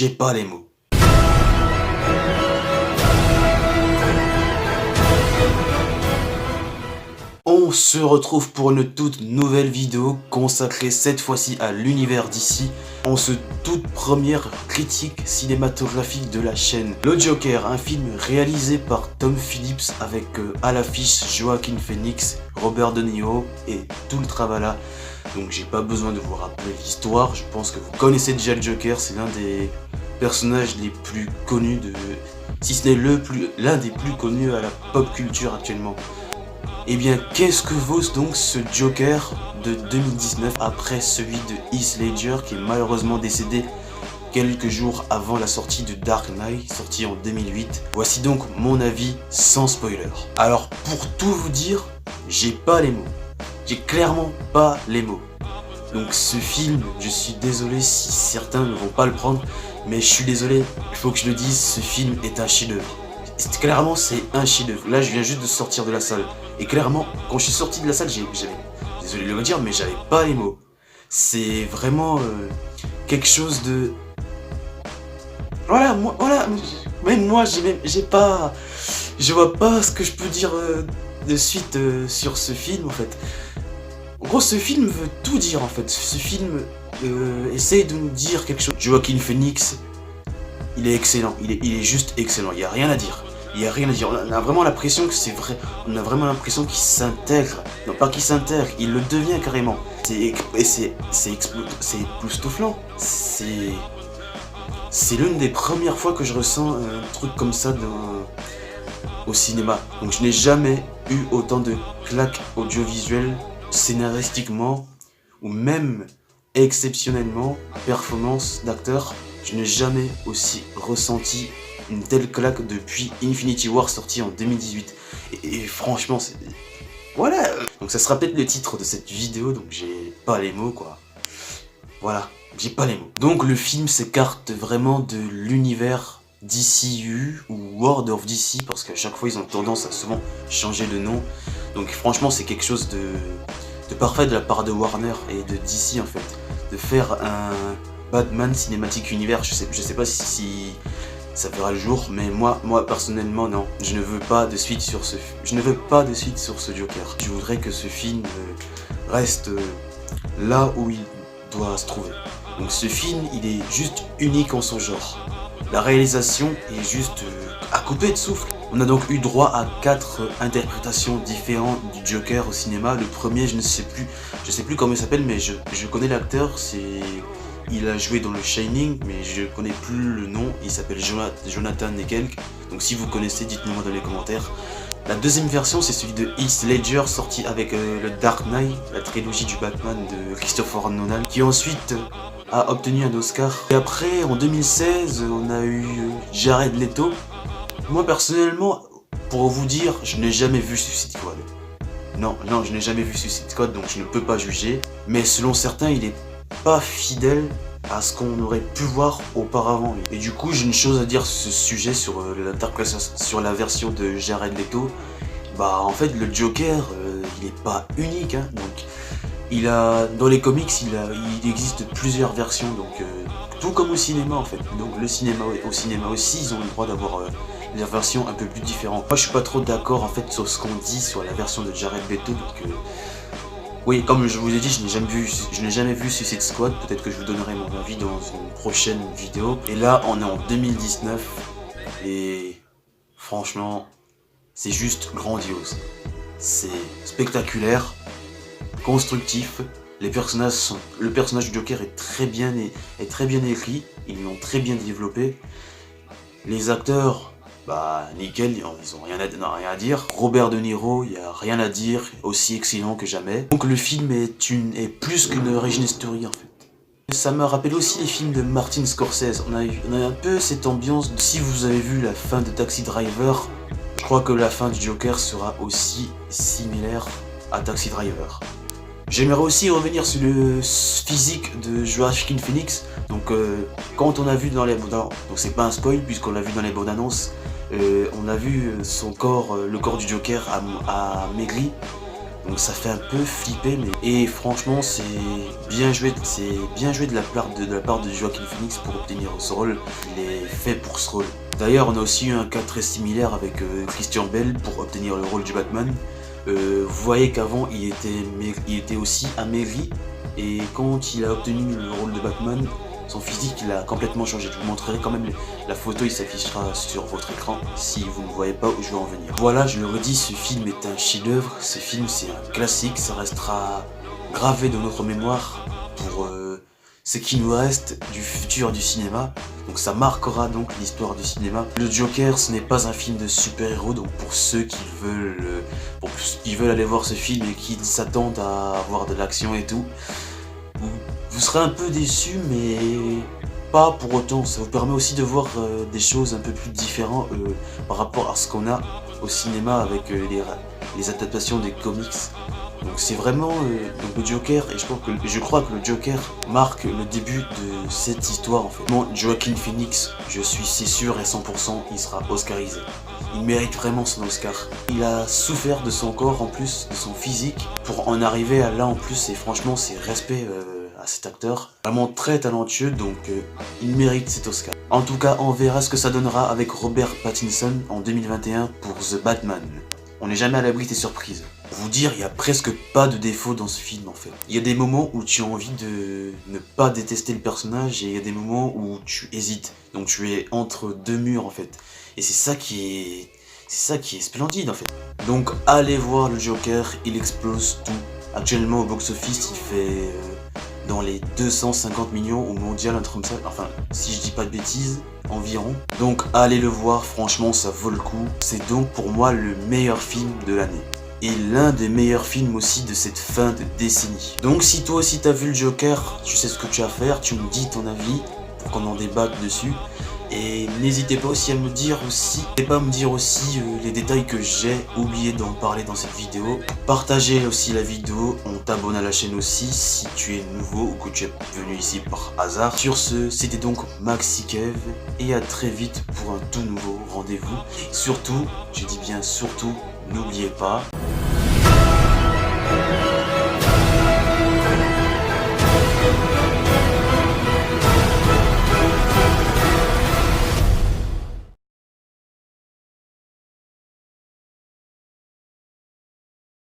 j'ai pas les mots. On se retrouve pour une toute nouvelle vidéo consacrée cette fois-ci à l'univers DC en ce toute première critique cinématographique de la chaîne. Le Joker, un film réalisé par Tom Phillips avec à l'affiche Joaquin Phoenix, Robert De Niro et tout le tralala. Donc j'ai pas besoin de vous rappeler l'histoire, je pense que vous connaissez déjà le Joker, c'est l'un des personnages les plus connus de... si ce n'est l'un des plus connus à la pop culture actuellement. Eh bien, qu'est-ce que vaut donc ce Joker de 2019 après celui de Heath Ledger qui est malheureusement décédé quelques jours avant la sortie de Dark Knight, sorti en 2008. Voici donc mon avis sans spoiler. Alors, pour tout vous dire, j'ai pas les mots. J'ai clairement pas les mots. Donc ce film, je suis désolé si certains ne vont pas le prendre, mais je suis désolé, il faut que je le dise, ce film est un chef-d'œuvre. Clairement, c'est un chef-d'œuvre. Là, je viens juste de sortir de la salle. Et clairement, quand je suis sorti de la salle, désolé de le dire, mais j'avais pas les mots. C'est vraiment quelque chose de... Voilà, même moi, j'ai pas... Je vois pas ce que je peux dire de suite sur ce film, en fait. En gros, ce film veut tout dire, en fait. Ce film essaye de nous dire quelque chose. Joaquin Phoenix, il est excellent. Il est juste excellent. Il y a rien à dire. Il n'y a rien à dire, on a vraiment l'impression que c'est vrai, on a vraiment l'impression qu'il s'intègre, non pas qu'il s'intègre, il le devient carrément. C'est époustouflant, c'est l'une des premières fois que je ressens un truc comme ça au cinéma. Donc je n'ai jamais eu autant de claques audiovisuelles, scénaristiquement, ou même exceptionnellement, performance d'acteur, je n'ai jamais aussi ressenti une telle claque depuis Infinity War sorti en 2018. Et franchement, c'est... Voilà. Donc ça sera peut-être le titre de cette vidéo, donc j'ai pas les mots, quoi. Voilà, j'ai pas les mots. Donc le film s'écarte vraiment de l'univers DCU ou World of DC, parce qu'à chaque fois ils ont tendance à souvent changer de nom. Donc franchement, c'est quelque chose de parfait de la part de Warner et de DC en fait. De faire un Batman Cinematic Universe, je sais pas si ça verra le jour, mais moi personnellement non, je ne veux pas de suite sur ce Joker. Je voudrais que ce film reste là où il doit se trouver. Donc ce film, il est juste unique en son genre. La réalisation est juste à couper de souffle. On a donc eu droit à 4 interprétations différentes du Joker au cinéma. Le premier, je sais plus comment il s'appelle, mais je connais l'acteur, il a joué dans le Shining, mais je connais plus le nom, il s'appelle Jonathan Nekelk. Donc si vous connaissez, dites-le moi dans les commentaires. La deuxième version, c'est celui de Heath Ledger, sorti avec le Dark Knight, la trilogie du Batman de Christopher Nolan, qui ensuite a obtenu un Oscar. Et après, en 2016, on a eu Jared Leto. Moi personnellement, pour vous dire, je n'ai jamais vu Suicide Squad. Non, je n'ai jamais vu Suicide Squad, donc je ne peux pas juger. Mais selon certains, il est pas fidèle à ce qu'on aurait pu voir auparavant. Et du coup, j'ai une chose à dire sur ce sujet, sur l'interprétation, sur la version de Jared Leto. Bah en fait, le Joker, il est pas unique, hein. Donc dans les comics, il existe plusieurs versions, donc tout comme au cinéma en fait. Donc au cinéma aussi, ils ont le droit d'avoir des versions un peu plus différentes. Moi, je suis pas trop d'accord en fait sur ce qu'on dit sur la version de Jared Leto, donc oui, comme je vous ai dit, je n'ai jamais vu Suicide Squad. Peut-être que je vous donnerai mon avis dans une prochaine vidéo. Et là, on est en 2019 et franchement, c'est juste grandiose. C'est spectaculaire, constructif. Le personnage du Joker est très bien écrit. Ils l'ont très bien développé. Les acteurs, bah nickel, ils ont rien à dire. Robert De Niro, il n'y a rien à dire, aussi excellent que jamais. Donc le film est plus qu'une origin story en fait. Ça me rappelle aussi les films de Martin Scorsese. On a un peu cette ambiance. Si vous avez vu la fin de Taxi Driver, je crois que la fin du Joker sera aussi similaire à Taxi Driver. J'aimerais aussi revenir sur le physique de Joaquin Phoenix. Donc quand on a vu dans les bandes annonces, donc c'est pas un spoil puisqu'on l'a vu dans les bandes annonces, on a vu son corps, le corps du Joker a maigri. Donc ça fait un peu flipper, mais et franchement c'est bien joué de la part de Joaquin Phoenix pour obtenir ce rôle. Il est fait pour ce rôle. D'ailleurs on a aussi eu un cas très similaire avec Christian Bale pour obtenir le rôle du Batman. Vous voyez qu'avant il était aussi amaigri, et quand il a obtenu le rôle de Batman, son physique il a complètement changé. Je vous montrerai quand même la photo, il s'affichera sur votre écran si vous ne voyez pas où je veux en venir. Voilà, je le redis, ce film est un chef-d'œuvre, ce film c'est un classique, ça restera gravé dans notre mémoire pour ce qui nous reste du futur du cinéma. Donc ça marquera donc l'histoire du cinéma. Le Joker, ce n'est pas un film de super-héros, donc pour ceux qui veulent aller voir ce film et qui s'attendent à avoir de l'action et tout, vous serez un peu déçus, mais pas pour autant. Ça vous permet aussi de voir des choses un peu plus différentes par rapport à ce qu'on a au cinéma avec les adaptations des comics. Donc c'est vraiment donc le Joker, et je crois que le Joker marque le début de cette histoire en fait. Bon, Joaquin Phoenix, je suis si sûr et 100%, il sera oscarisé. Il mérite vraiment son Oscar. Il a souffert de son corps en plus, de son physique, pour en arriver à là en plus, et franchement c'est respect à cet acteur. Vraiment très talentueux, donc il mérite cet Oscar. En tout cas, on verra ce que ça donnera avec Robert Pattinson en 2021 pour The Batman. On n'est jamais à l'abri des surprises. Pour vous dire, il n'y a presque pas de défaut dans ce film en fait. Il y a des moments où tu as envie de ne pas détester le personnage, et il y a des moments où tu hésites. Donc tu es entre deux murs en fait. Et c'est ça qui est splendide en fait. Donc allez voir le Joker, il explose tout. Actuellement au box-office, il fait dans les 250 millions au mondial, un truc comme ça. Enfin, si je dis pas de bêtises, environ. Donc allez le voir, franchement ça vaut le coup. C'est donc pour moi le meilleur film de l'année. Et l'un des meilleurs films aussi de cette fin de décennie. Donc si toi aussi t'as vu le Joker, tu sais ce que tu as à faire, tu me dis ton avis pour qu'on en débatte dessus. Et n'hésitez pas aussi à me dire aussi, les détails que j'ai oublié d'en parler dans cette vidéo. Partagez aussi la vidéo, on t'abonne à la chaîne aussi si tu es nouveau ou que tu es venu ici par hasard. Sur ce, c'était donc Maxikev, et à très vite pour un tout nouveau rendez-vous. Surtout, je dis bien surtout, n'oubliez pas...